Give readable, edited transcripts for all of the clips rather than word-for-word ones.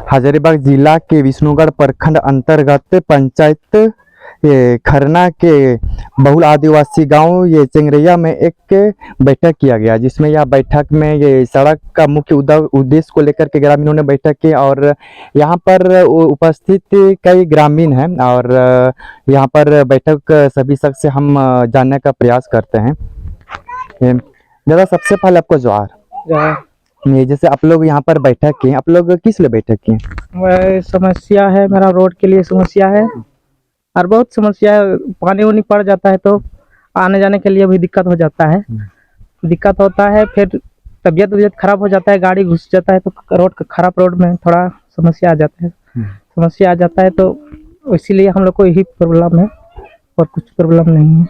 हजारीबाग जिला के विष्णुगढ़ प्रखंड अंतर्गत पंचायत खरना के बहुल आदिवासी गांव ये चिंगरैया में एक बैठक किया गया, जिसमें यह बैठक में ये सड़क का मुख्य उद्देश्य को लेकर के ग्रामीणों ने बैठक की। और यहां पर उपस्थित कई ग्रामीण हैं और यहां पर बैठक सभी शख्स से हम जानने का प्रयास करते हैं। दादा, सबसे पहले आपको जोहार। ये जैसे आप लोग यहाँ पर बैठक किए, आप लोग किस लिए बैठक किए? वह समस्या है, मेरा रोड के लिए समस्या है और बहुत समस्या है। पानी वानी पड़ जाता है तो आने जाने के लिए भी दिक्कत हो जाता है, दिक्कत होता है। फिर तबीयत खराब हो जाता है, गाड़ी घुस जाता है तो खराब रोड में थोड़ा समस्या आ जाता है तो इसीलिए हम लोग को यही प्रॉब्लम है और कुछ प्रॉब्लम नहीं है।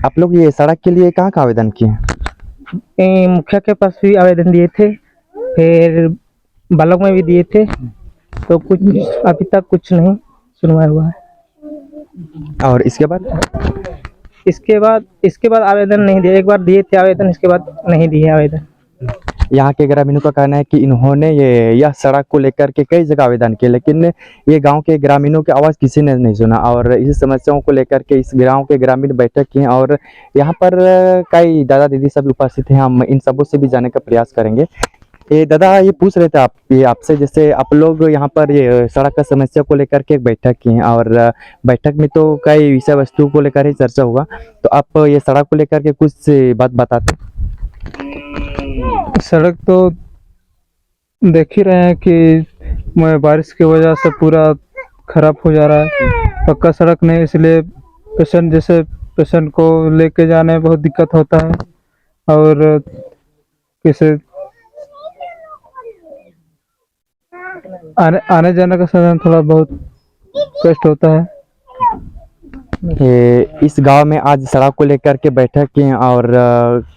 आप लोग ये सड़क के लिए कहाँ का आवेदन किए? मुखिया के पास भी आवेदन दिए थे, फिर ब्लॉक में भी दिए थे, तो कुछ अभी तक कुछ नहीं सुनवाई हुआ है। और इसके बाद आवेदन नहीं दिया। एक बार दिए थे आवेदन, इसके बाद नहीं दिए आवेदन। यहाँ के ग्रामीणों का कहना है कि इन्होंने यह सड़क को लेकर के कई जगह आवेदन किए, लेकिन ये गांव के ग्रामीणों की आवाज़ किसी ने नहीं सुना। और इस समस्याओं को लेकर के इस गांव के ग्रामीण बैठक किए और यहाँ पर कई दादा दीदी सब उपस्थित हैं। हम इन सबों से भी जानने का प्रयास करेंगे। ये दादा, ये पूछ रहे थे आपसे, जैसे आप लोग यहाँ पर ये सड़क का समस्या को लेकर के एक बैठक की है और बैठक में तो कई विषय वस्तु को लेकर ही चर्चा हुआ, तो आप ये सड़क को लेकर के कुछ बात बताते? सड़क तो देख ही रहे हैं कि बारिश की वजह से पूरा खराब हो जा रहा है। पक्का सड़क नहीं, इसलिए पेशेंट को लेके जाने में बहुत दिक्कत होता है और किसी आने जाने का साधन थोड़ा बहुत कष्ट होता है। इस गांव में आज सड़क को लेकर के बैठक की और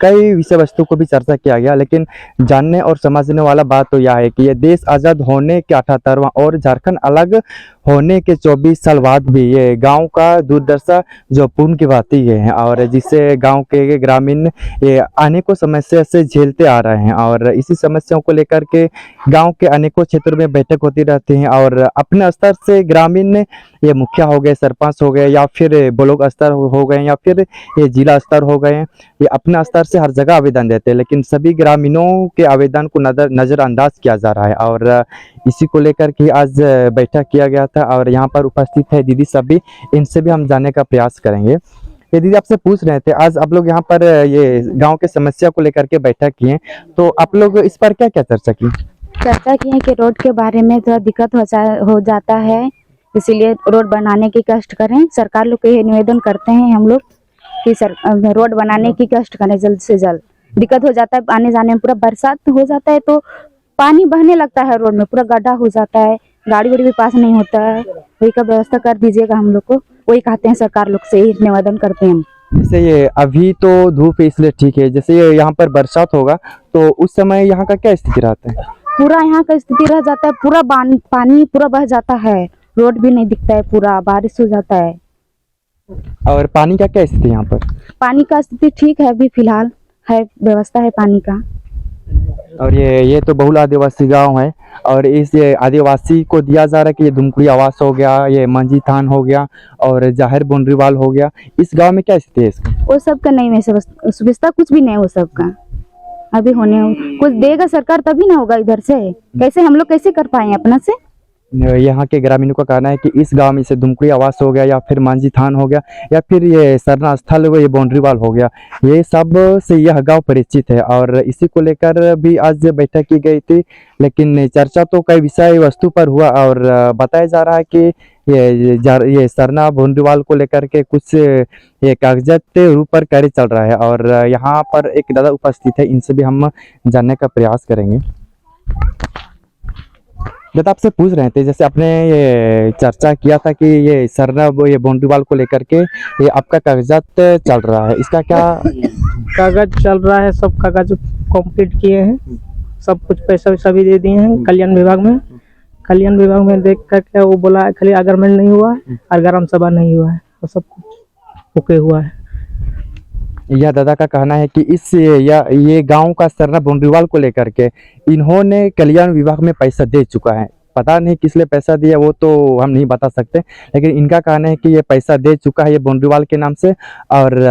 कई विषय वस्तु को भी चर्चा किया गया, लेकिन जानने और समझने वाला बात तो यह है कि ये देश आज़ाद होने के 78वां और झारखंड अलग होने के 24 साल बाद भी ये गांव का दुर्दशा जो पूर्ण की बात ही है और जिससे गांव के ग्रामीण ये अनेकों समस्या से झेलते आ रहे हैं। और इसी समस्याओं को लेकर के गांव के अनेकों क्षेत्रों में बैठक होती रहती हैं और अपने स्तर से ग्रामीण ये मुखिया हो गए, सरपंच हो गए या फिर ब्लॉक स्तर हो गए या फिर ये जिला स्तर हो गए, ये अपने स्तर से हर जगह आवेदन देते हैं, लेकिन सभी ग्रामीणों के आवेदन को नज़रअंदाज किया जा रहा है। और इसी को लेकर के आज बैठक किया गया था और यहाँ पर उपस्थित है दीदी सभी, इनसे भी हम जानने का प्रयास करेंगे। ये दीदी, आपसे पूछ रहे थे, आज आप लोग यहाँ पर ये गांव के समस्या को लेकर के बैठक किए, तो आप लोग इस पर क्या क्या चर्चा की है कि रोड के बारे में थोड़ा दिक्कत हो जाता है, इसीलिए रोड बनाने की कष्ट करें। सरकार लोग को ये निवेदन करते हैं हम लोग कि रोड बनाने की कष्ट करें जल्द से जल्द। दिक्कत हो जाता है आने जाने में, पूरा बरसात हो जाता है तो पानी बहने लगता है, रोड में पूरा गड्ढा हो जाता है, गाड़ी वाड़ी भी पास नहीं होता है। वही का व्यवस्था कर दीजिएगा, हम लोग को वही कहते हैं, सरकार लोग से ही निवेदन करते हैं। जैसे ये अभी तो धूप है इसलिए ठीक है, जैसे ये यहाँ पर बरसात होगा तो उस समय यहाँ का क्या स्थिति रहता है? पूरा यहाँ का स्थिति रह जाता है, पूरा पानी पूरा बह जाता है, रोड भी नहीं दिखता है, पूरा बारिश हो जाता है। और पानी का क्या स्थिति यहाँ पर? पानी का स्थिति ठीक है, अभी फिलहाल है, व्यवस्था है पानी का। और ये तो बहुल आदिवासी गांव है और इस आदिवासी को दिया जा रहा है कि ये दुमकुड़ी आवास हो गया, ये मंझी थान हो गया और जाहिर बाउंड्रीवाल हो गया, इस गांव में क्या स्थिति है इसका? वो सब का नहीं, में सुविधा कुछ भी नहीं, वो सब का अभी होने कुछ देगा सरकार तभी ना होगा। इधर से कैसे हम लोग कैसे कर पाए अपना से? यहाँ के ग्रामीणों का कहना है कि इस गांव में से दुमकुड़ी आवास हो गया या फिर मांझी थान हो गया या फिर ये सरना स्थल ये बाउंड्रीवाल हो गया, ये सब से यह गांव परिचित है और इसी को लेकर भी आज बैठक की गई थी। लेकिन चर्चा तो कई विषय वस्तु पर हुआ और बताया जा रहा है कि ये सरना बाउंड्रीवाल को लेकर के कुछ ये कागजात रूप पर कार्य चल रहा है और यहाँ पर एक दादा उपस्थित है, इनसे भी हम जानने का प्रयास करेंगे। दादा, आपसे पूछ रहे थे, जैसे आपने ये चर्चा किया था कि ये सरना ये बाउंड्रीवाल को लेकर के ये आपका कागजात चल रहा है, इसका क्या? कागज चल रहा है, सब कागज कंप्लीट किए हैं, सब कुछ पैसा वैसा भी दे दिए हैं कल्याण विभाग में देख करके वो बोला है खाली अग्रमेंट नहीं हुआ है और ग्राम सभा नहीं हुआ है, तो सब कुछ ओके हुआ है। यह दादा का कहना है कि ये गांव का सरना बाउंड्रीवाल को लेकर के इन्होंने कल्याण विभाग में पैसा दे चुका है, पता नहीं किस लिए पैसा दिया वो तो हम नहीं बता सकते, लेकिन इनका कहना है कि ये पैसा दे चुका है ये बाउंड्री के नाम से, और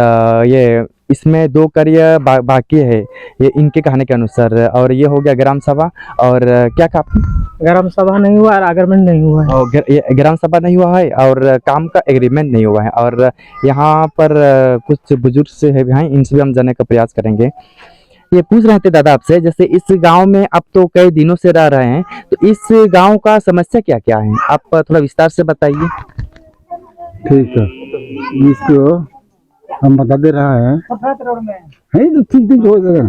ये इसमें 2 कार्य बाकी है ये इनके कहने के अनुसार। और ये हो गया ग्राम सभा, और क्या कहा आपने? ग्राम सभा नहीं हुआ और आगमन नहीं हुआ है। और ये ग्राम सभा नहीं हुआ है और काम का एग्रीमेंट नहीं हुआ है। और यहाँ पर कुछ बुजुर्ग से है भाई, इनसे भी हम जानने का प्रयास करेंगे। ये पूछ रहे थे दादा आपसे, जैसे इस गांव में आप तो कई दिनों से रह रहे हैं, तो इस गांव का समस्या क्या क्या है, आप थोड़ा विस्तार से बताइए। ठीक है, इसको हम बता दे रहा है तो ठीक ठीक हो जाएगा।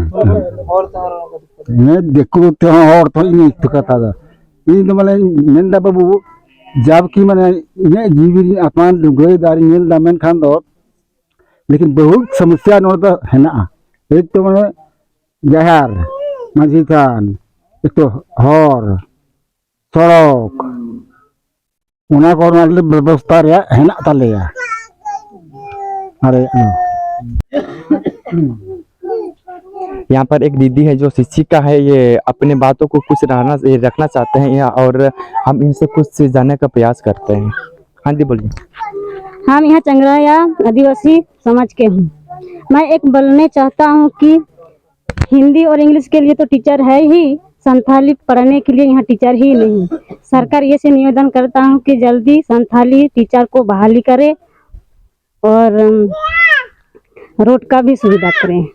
मैं देखो तो और तो नहीं तो कहता था ये तो मैंने मेंदा बाबू जब कि मैंने ये जीवी आत्मान दुगई दारी मेल दामन खान दो, लेकिन बहुत समस्या नोट है ना। एक तो मैंने जहर माझी थान, एक तो हर सड़क उना करना व्यवस्था है ना ताले। अरे यहाँ पर एक दीदी है जो शिक्षिका है, ये अपने बातों को कुछ रखना चाहते हैं यहाँ, और हम इनसे कुछ जानने का प्रयास करते हैं। हाँ जी बोलिए। हम यहाँ चंगराया आदिवासी समाज के हूँ। मैं एक बोलने चाहता हूँ कि हिंदी और इंग्लिश के लिए तो टीचर है ही, संथाली पढ़ने के लिए यहाँ टीचर ही नहीं। सरकार ये से निवेदन करता हूँ कि जल्दी संथाली टीचर को बहाली करे और रोड का भी सुविधा करें।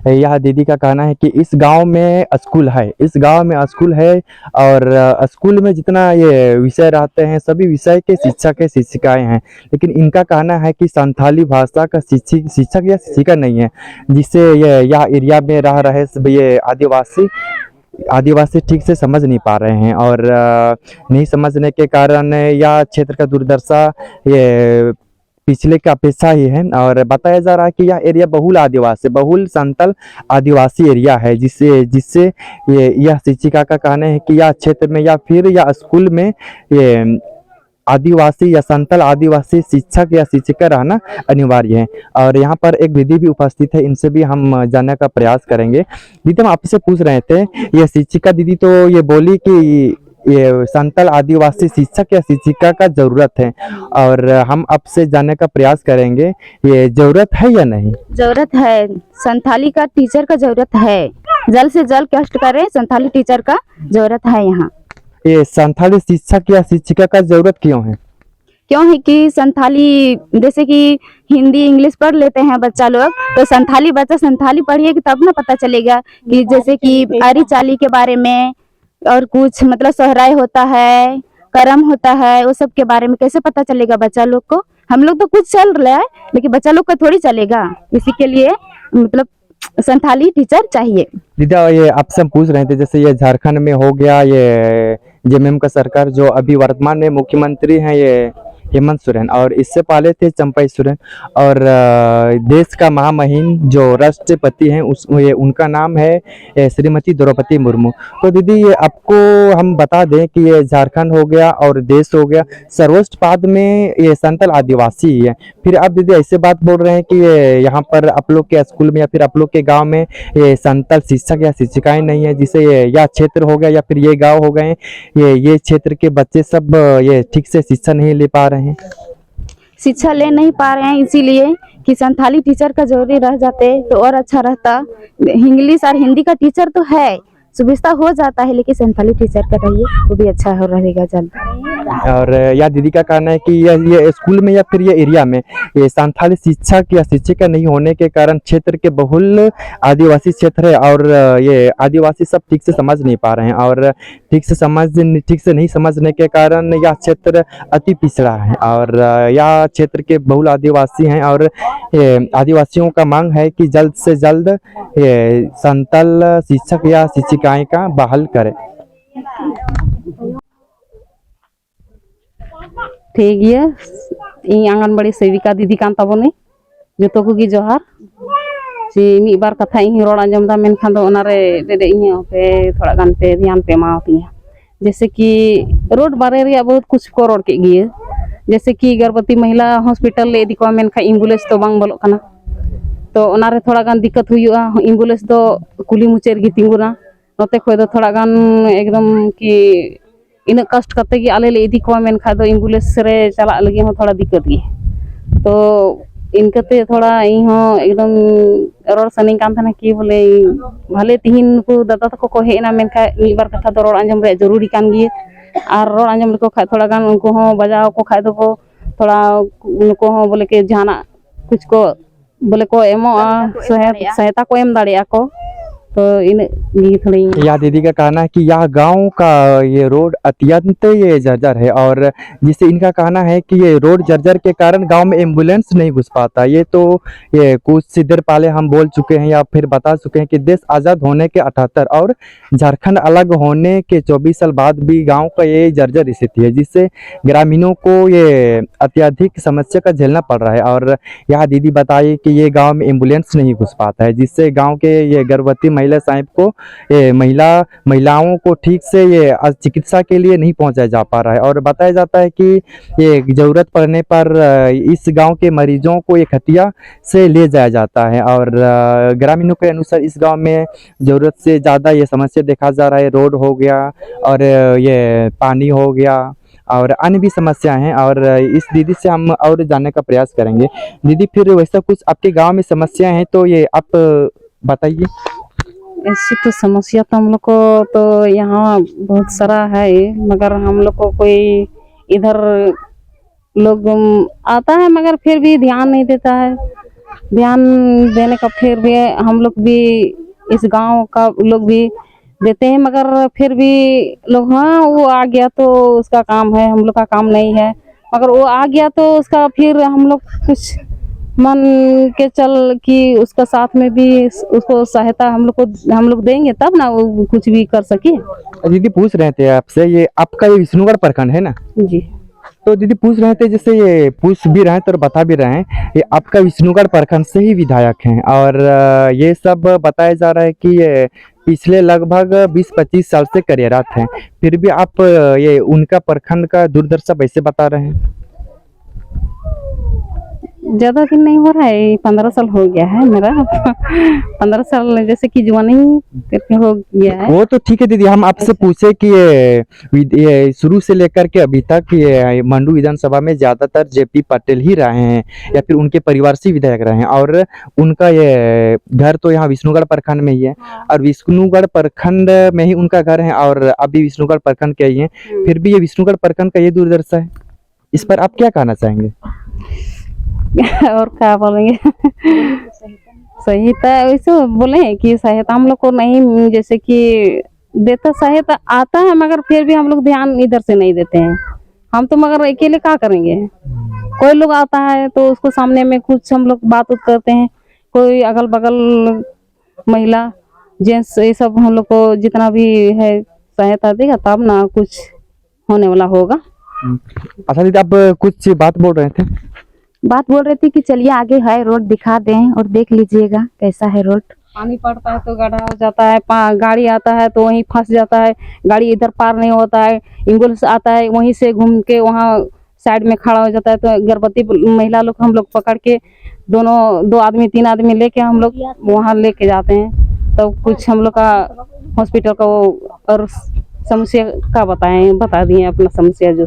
यह दीदी का कहना है कि इस गांव में स्कूल है, इस गांव में स्कूल है, और स्कूल में जितना ये विषय रहते हैं सभी विषय के शिक्षक शिक्षिकाएं हैं, लेकिन इनका कहना है कि संथाली भाषा का शिक्षक या शिक्षिका नहीं है, जिससे ये यह एरिया में रह रहे ये आदिवासी ठीक से समझ नहीं पा रहे हैं, और नहीं समझने के कारण यह क्षेत्र का दुर्दशा ये पिछले का अपेक्षा ही है। और बताया जा रहा है कि यह एरिया बहुल संतल आदिवासी एरिया है, जिससे यह शिक्षिका का कहना है कि यह क्षेत्र में या फिर यह स्कूल में ये आदिवासी या संतल आदिवासी शिक्षक या शिक्षिका रहना अनिवार्य है। और यहाँ पर एक दीदी भी उपस्थित है, इनसे भी हम जानने का प्रयास करेंगे। दीदी हम आपसे पूछ रहे थे, ये शिक्षिका दीदी तो ये बोली कि ये संतल आदिवासी शिक्षक या शिक्षिका का जरूरत है, और हम आपसे जानने का प्रयास करेंगे ये जरूरत है या नहीं। जरूरत है, संथाली का टीचर का जरूरत है, जल्द से जल्द कष्ट करें, संथाली टीचर का जरूरत है यहाँ। ये संथाली शिक्षक या शिक्षिका का जरूरत क्यों है? क्यों है कि संथाली जैसे कि हिंदी इंग्लिश पढ़ लेते हैं बच्चा लोग, तो संथाली बच्चा संथाली पढ़िएगा तब ना पता चलेगा कि जैसे कि आरी चाली के बारे में और कुछ मतलब सोहराय होता है, करम होता है, वो सब के बारे में कैसे पता चलेगा बच्चा लोग को। हम लोग तो कुछ चल रहा है लेकिन बच्चा लोग का थोड़ी चलेगा, इसी के लिए मतलब संथाली टीचर चाहिए। दीदा ये आपसे हम पूछ रहे थे, जैसे ये झारखंड में हो गया ये जेएमएम का सरकार, जो अभी वर्तमान में मुख्यमंत्री हैं ये हेमंत सोरेन, और इससे पहले थे चंपई सोरेन, और देश का महामहिम जो राष्ट्रपति हैं उनका नाम है श्रीमती द्रौपदी मुर्मू। तो दीदी ये आपको हम बता दें कि ये झारखंड हो गया और देश हो गया, सर्वोच्च पद में ये संतल आदिवासी ही है। फिर आप दीदी ऐसे बात बोल रहे हैं कि ये यहाँ पर आप लोग के स्कूल में या फिर आप लोग के गाँव में ये संतल शिक्षक या शिक्षिकाएं नहीं है, जिससे यह क्षेत्र हो गया या फिर ये गाँव हो गए, ये क्षेत्र के बच्चे सब ये ठीक से शिक्षा नहीं ले पा रहे हैं, शिक्षा ले नहीं पा रहे हैं, इसीलिए कि संथाली टीचर का जरूरी रह जाते तो और अच्छा रहता। इंग्लिश और हिंदी का टीचर तो है, सुविधा हो जाता है, लेकिन संथाली टीचर का रहिए वो भी अच्छा हो रहेगा जल्द। और यह दीदी का कहना है कि ये स्कूल में या फिर ये एरिया में ये संथाली शिक्षक या शिक्षिका नहीं होने के कारण क्षेत्र के बहुल आदिवासी क्षेत्र है, और ये आदिवासी सब ठीक से समझ नहीं पा रहे हैं, और ठीक से नहीं समझने के कारण यह क्षेत्र अति पिछड़ा है, और यह क्षेत्र के बहुल आदिवासी हैं, और ये आदिवासियों का मांग है कि जल्द से जल्द ये संतल शिक्षक या शिक्षिकाएं का बहाल करें। ठीक है, इन आंगनबाड़ी सेविका दीदी कान ताबोनी जो को जोहार सी मी बार कथा इन रोड आंजमदा मेनखान दो ओनारे देदे इन पे थोड़ा गान पे ध्यान पे मावतिया। जैसे कि रोड बारे रे बहुत कुछ को रोड के गिए, जैसे कि गर्भवती महिला हॉस्पिटल ले इदी को मेनखा एम्बुलेंस तो बांग बोलो कना, तो ओनारे थोड़ा गान दिक्कत हुआ। एम्बुलेंस दो कुली मुचेर गी तिंगुना, नोते खोय दो थोड़ा गान एकदम कि इन कष्ट करते कि आले ले इदी को मेनखा दो एम्बुलेंस रे चला लगे हो थोड़ा दिक्कत गे तो इनकते थोड़ा इहो एकदम रोड सनी कान थाना कि बोले भले तिहिन को दादा तको को हेना मेनखा एक बार कथा तो रोड आंजम रे जरूरी कान गे और रोड आंजम को खा थोड़ा गान उनको हो बजाओ को खाए दो को थोड़ा उनको हो बोले के जाना कुछ को बोले को एमो सहायता को एम दाड़िया को तो इन थोड़ी या दीदी का कहना है कि यह गांव का ये रोड अत्यंत ये जर्जर है और जिससे इनका कहना है कि ये रोड जर्जर के कारण गांव में एम्बुलेंस नहीं घुस पाता। ये तो ये कुछ देर पहले हम बोल चुके हैं या फिर बता चुके हैं कि देश आज़ाद होने के 78 और झारखंड अलग होने के 24 साल बाद भी गांव का ये जर्जर स्थिति है, जिससे ग्रामीणों को ये अत्यधिक समस्या का झेलना पड़ रहा है। और यह दीदी बताई कि ये गाँव में एम्बुलेंस नहीं घुस पाता है, जिससे गाँव के ये गर्भवती महिला साहिब को ये महिलाओं को ठीक से ये चिकित्सा के लिए नहीं पहुंचाया जा पा रहा है। और बताया जाता है कि ये जरूरत पड़ने पर इस गांव के मरीजों को ये खटिया से ले जाया जाता है। और ग्रामीणों के अनुसार इस गांव में जरूरत से ज़्यादा ये समस्या देखा जा रहा है, रोड हो गया और ये पानी हो गया और अन्य भी समस्याएं हैं। और इस दीदी से हम और जानने का प्रयास करेंगे। दीदी फिर वैसा कुछ आपके गांव में समस्या है तो ये आप बताइए। ऐसी तो समस्या तो हम लोग को तो यहाँ बहुत सारा है, मगर हम लोग को कोई इधर लोग आता है मगर फिर भी ध्यान नहीं देता है। ध्यान देने का फिर भी हम लोग भी इस गांव का लोग भी देते हैं, मगर फिर भी लोग हाँ वो आ गया तो उसका काम है, हम लोग का काम नहीं है। मगर वो आ गया तो उसका फिर हम लोग कुछ मन के चल कि उसका साथ में भी उसको सहायता हम लोग देंगे तब ना वो कुछ भी कर सके। दीदी पूछ रहे थे आपसे, ये आपका ये विष्णुगढ़ प्रखंड है ना? जी तो दीदी पूछ रहे थे, जैसे ये पूछ भी रहे हैं तो बता भी रहे हैं, ये आपका विष्णुगढ़ प्रखंड से ही विधायक हैं और ये सब बताया जा रहा है कि ये पिछले लगभग 20-25 साल से कार्यरत हैं, फिर भी आप ये उनका प्रखंड का दुर्दशा वैसे बता रहे हैं। ज्यादा दिन नहीं हो रहा है, 15 साल हो गया है मेरा 15 साल जैसे कि जवानी करके हो गया है। वो तो ठीक है दीदी, हम आपसे पूछे कि ये शुरू से लेकर के अभी तक ये मंडू विधानसभा में ज्यादातर जेपी पटेल ही रहे हैं या फिर उनके परिवार से विधायक रहे हैं और उनका ये घर तो यहाँ विष्णुगढ़ प्रखंड में ही है और विष्णुगढ़ प्रखंड में ही उनका घर है और अभी विष्णुगढ़ प्रखंड के ही है, फिर भी ये विष्णुगढ़ प्रखंड का ये दुर्दशा है, इस पर आप क्या कहना चाहेंगे? और क्या बोलेंगे सहायता वैसे बोले कि सहायता हम लोग को नहीं, जैसे कि देता सहायता आता है मगर फिर भी हम लोग ध्यान इधर से नहीं देते हैं। हम तो मगर अकेले क्या करेंगे, कोई लोग आता है तो उसको सामने में कुछ हम लोग बात करते हैं, कोई अगल बगल महिला जेंट्स ये सब हम लोग को जितना भी है सहायता देगा तब ना कुछ होने वाला होगा। अच्छा दीदी, आप कुछ बात बोल रहे थे? बात बोल रही थी कि चलिए आगे है रोड दिखा दें और देख लीजिएगा कैसा है रोड। पानी पड़ता है तो गड्ढा हो जाता है, गाड़ी आता है तो वहीं फंस जाता है, गाड़ी इधर पार नहीं होता है, एम्बुलेंस आता है वहीं से घूम के वहाँ साइड में खड़ा हो जाता है, तो गर्भवती महिला लोग हम लोग पकड़ के दोनों 2 आदमी 3 आदमी लेके हम लोग वहाँ लेके जाते हैं। तो कुछ हम लोग का हॉस्पिटल का वो और समस्या का बता दिए अपना समस्या जो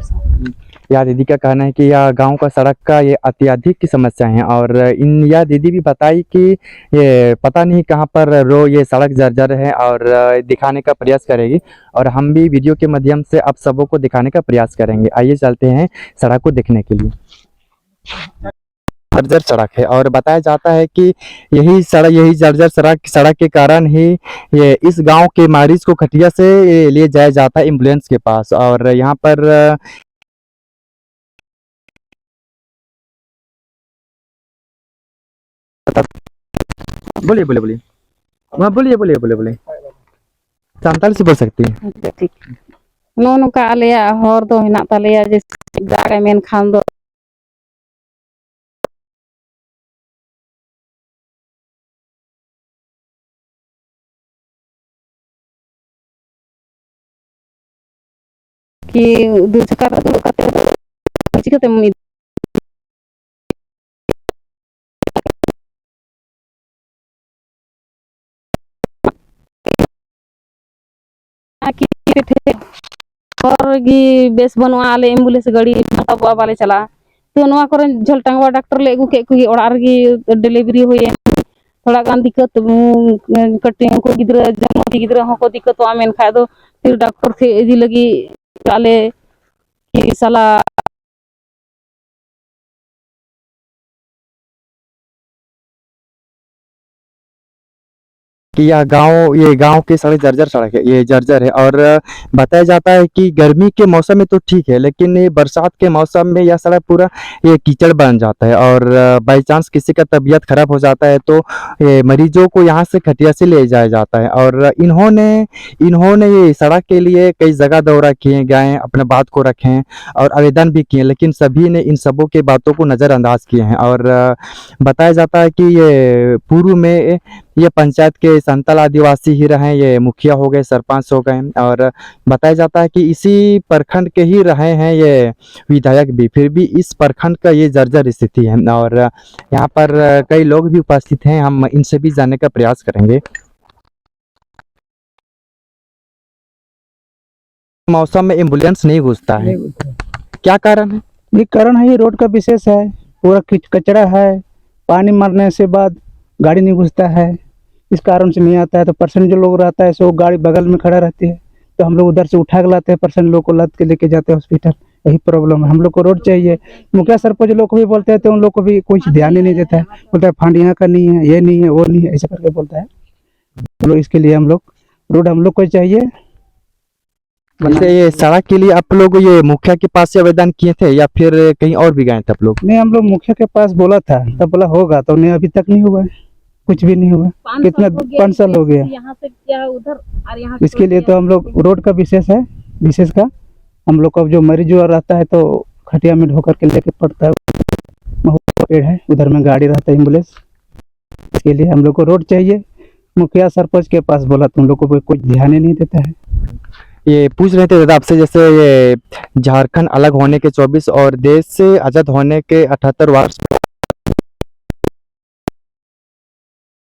या दीदी का कहना है कि यह गांव का सड़क का ये अत्यधिक की समस्या है और यह दीदी भी बताई कि ये पता नहीं कहां पर ये सड़क जर्जर है और दिखाने का प्रयास करेगी और हम भी वीडियो के माध्यम से आप सबों को दिखाने का प्रयास करेंगे। आइए चलते हैं सड़क को देखने के लिए। जर्जर सड़क है और बताया जाता है कि यही जर्जर सड़क के कारण ही ये इस गांव के मरीज को खटिया से ले जाया जाता है एम्बुलेंस के पास। और यहाँ पर बोलिए बोलिए बोलिए वहाँ बोलिए बोलिए बोलिए बोलिए संताल से बोल सकती है। ठीक नो का आलिया हर दो हिना तालिया जैसे जागे मेन खान दो कि दूसरा चिकते और गी बेस बनवा आले एम्बुलेंस गाड़ी मतलब बाले चला तो नवा करे झलटांगवा डॉक्टर ले अगू के कुगी ओड़ा रगी डिलीवरी हुए थोड़ा गान दिक्कत कटिंग को गिद्रा जन्म गिद्रा हो को दिक्कत आ मेन खा दो फिर डॉक्टर से इदी लगी आले की सला कि ये गांव की सड़क जर्जर सड़क है, ये जर्जर है। और बताया जाता है कि गर्मी के मौसम में तो ठीक है, लेकिन ये बरसात के मौसम में यह सड़क पूरा ये कीचड़ बन जाता है। और बाई चांस किसी का तबीयत खराब हो जाता है तो ये मरीजों को यहाँ से खटिया से ले जाया जाता है। और इन्होंने ये सड़क के लिए कई जगह दौरा किए गए, अपने बात को रखे हैं और आवेदन भी किए, लेकिन सभी ने इन सबों के बातों को नज़रअंदाज किए हैं। और बताया जाता है कि ये पूर्व में ये पंचायत के संताल आदिवासी ही रहे, ये मुखिया हो गए, सरपंच हो गए। और बताया जाता है कि इसी प्रखंड के ही रहे हैं ये विधायक भी, फिर भी इस प्रखंड का ये जर्जर स्थिति है। और यहाँ पर कई लोग भी उपस्थित हैं, हम इनसे भी जानने का प्रयास करेंगे। मौसम में एम्बुलेंस नहीं घुसता है, क्या कारण है? ये कारण है, ये रोड का विशेष है, पूरा कचरा है, पानी मरने से बाद गाड़ी नहीं घुसता है, इस कारण से नहीं आता है। तो पर्सन जो लोग रहता है सो गाड़ी बगल में खड़ा रहती है, तो हम लोग उधर से उठा के लाते हैं, पर्सन लोग को लाद के लेके जाते हैं हॉस्पिटल। यही प्रॉब्लम है, हम लोग को रोड चाहिए। मुखिया सरपंच लोग को भी बोलते हैं तो उन लोग को भी कुछ ध्यान ही नहीं देता है, बोलता है फंड यहाँ का नहीं है, ये नहीं है, वो नहीं है, ऐसा करके बोलता है। तो इसके लिए हम लोग रोड हम लोग को चाहिए। वैसे ये सड़क के लिए आप लोग ये मुखिया के पास से आवेदन किए थे या फिर कहीं और भी गए थे आप लोग? नहीं, हम लोग मुखिया के पास बोला था, तब बोला होगा, तो नहीं, अभी तक नहीं हुआ है, कुछ भी नहीं हुआ। कितना 5 साल हो गया यहाँ से क्या उधर और यहाँ इसके लिए तो हम लोग रोड का विशेष है, विशेष का हम लोग का जो मरीज जो रहता है तो खटिया में ढोकर के लेके पड़ता है। महुआ पेड़ है, उधर में गाड़ी रहता है एम्बुलेंस, इसके लिए हम लोग को रोड चाहिए। मुखिया सरपंच के पास बोला तो उन लोग को कुछ ध्यान ही नहीं देता है। ये पूछ रहे थे दादा आपसे, जैसे ये झारखंड अलग होने के 24 और देश से आजाद होने के 78 वर्ष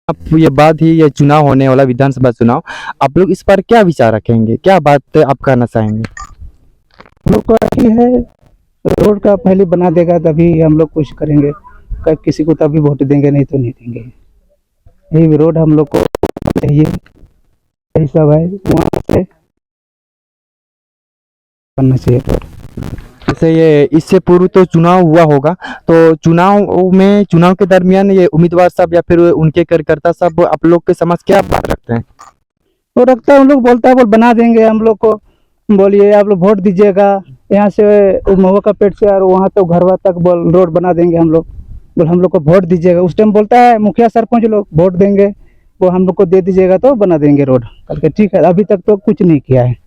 अब ये बाद ही ये चुनाव होने वाला विधानसभा चुनाव, आप लोग इस पर क्या विचार रखेंगे, क्या बात आप कहना चाहेंगे? हम लोग को यही है, रोड का पहले बना देगा तभी हम लोग कुछ करेंगे, किसी को तभी वोट देंगे, नहीं तो नहीं देंगे। यही रोड हम लोग को चाहिए, यही सब है, वहाँ से बनना चाहिए रोड। जैसे ये इससे पूर्व तो चुनाव हुआ होगा, तो चुनाव के दरमियान ये उम्मीदवार सब या फिर उनके कार्यकर्ता सब आप लोग के समझ क्या बात रखते हैं? वो रखता है, उन लोग बोलता है बोल बना देंगे, हम लोग को बोलिए आप लोग वोट दीजिएगा, यहाँ से महुआ का पेड़ से और वहाँ तो घरवा तक बोल रोड बना देंगे, हम लोग को वोट दीजिएगा। उस टाइम बोलता है मुखिया सरपंच लोग वोट देंगे, वो हम लोग को दे दीजिएगा तो बना देंगे रोड करके। ठीक है, अभी तक तो कुछ नहीं किया है।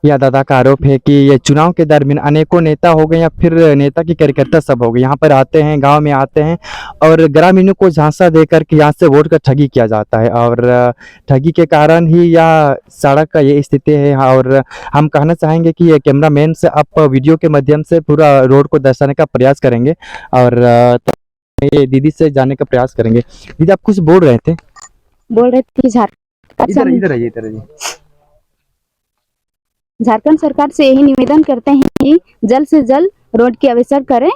यह दादा का आरोप है कि ये चुनाव के दरमियान अनेकों नेता हो गए या फिर नेता के कार्यकर्ता सब हो गए, यहाँ पर आते हैं, गांव में आते हैं और ग्रामीणों को झांसा देकर के यहाँ से वोट का ठगी किया जाता है। और ठगी के कारण ही यह सड़क का ये स्थिति है। और हम कहना चाहेंगे कि ये कैमरामैन से आप वीडियो के माध्यम से पूरा रोड को दर्शाने का प्रयास करेंगे और ये दीदी से जानने का प्रयास करेंगे। दीदी आप कुछ बोल रहे थे? बोल रहे थे झारखंड सरकार से यही निवेदन करते हैं कि जल्द से जल्द रोड की व्यवस्था करें।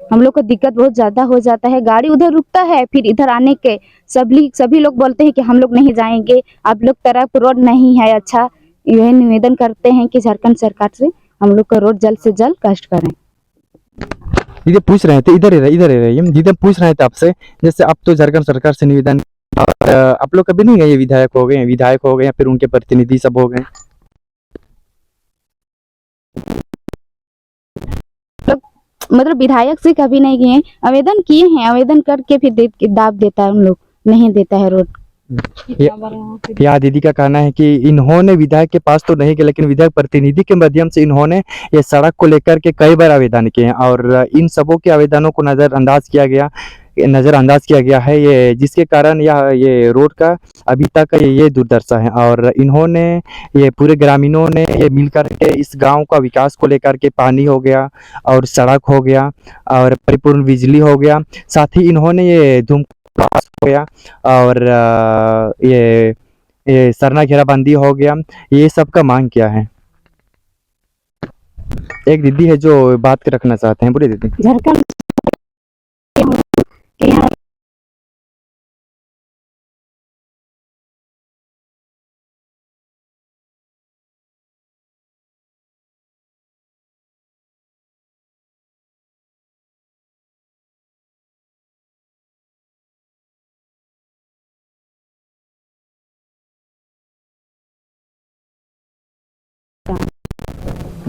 हम लोग को दिक्कत बहुत ज्यादा हो जाता है, गाड़ी उधर रुकता है, फिर इधर आने के सभी लोग बोलते हैं कि हम लोग नहीं जाएंगे, आप लोग तरफ रोड नहीं है अच्छा। यही निवेदन करते हैं कि झारखंड सरकार से हम लोग को रोड जल्द से जल्द कष्ट करें। दीदी पूछ रहे थे, इधर रहिए, दीदी पूछ रहे थे आपसे, जैसे आप तो झारखंड सरकार से निवेदन, आप लोग कभी नहीं गए विधायक हो गए या फिर उनके प्रतिनिधि सब हो गए? मतलब विधायक से कभी नहीं गए, आवेदन किए हैं, आवेदन करके फिर दाब देता है, उन लोग नहीं देता है रोड। या दीदी का कहना है कि इन्होंने विधायक के पास तो नहीं गए, लेकिन विधायक प्रतिनिधि के माध्यम से इन्होंने ये सड़क को लेकर के कई बार आवेदन किए हैं और इन सबों के आवेदनों को नज़रअंदाज किया गया है, ये जिसके कारण ये रोड का अभी तक ये दुर्दशा है। और इन्होंने ये पूरे ग्रामीणों ने ये मिलकर के इस गांव का विकास को लेकर के पानी हो गया और सड़क हो गया और परिपूर्ण बिजली हो गया, साथ ही इन्होंने ये धूम हो गया और ये सरना घेराबंदी हो गया, ये सब का मांग किया है। एक दीदी है जो बात रखना चाहते हैं, बोलिए दीदी। झारखंड के यहाँ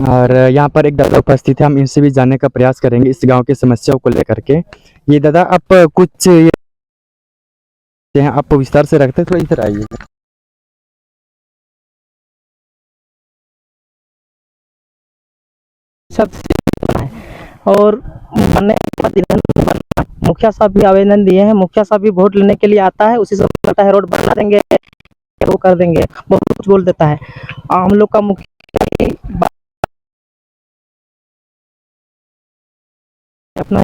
और यहाँ पर एक दादा उपस्थित है, हम इनसे भी जानने का प्रयास करेंगे इस गांव की समस्याओं को लेकर के। ये दादा आप कुछ ये हैं, आप विस्तार से रखते हैं, थोड़ा इधर आइए। और बनने के बाद इधर बनना है। मुखिया साहब भी आवेदन दिए हैं, मुखिया साहब भी वोट लेने के लिए आता है, उसी से कहता है रोड बना देंगे, वो कर देंगे, बहुत कुछ बोल देता है। हम लोग का मुखिया अपना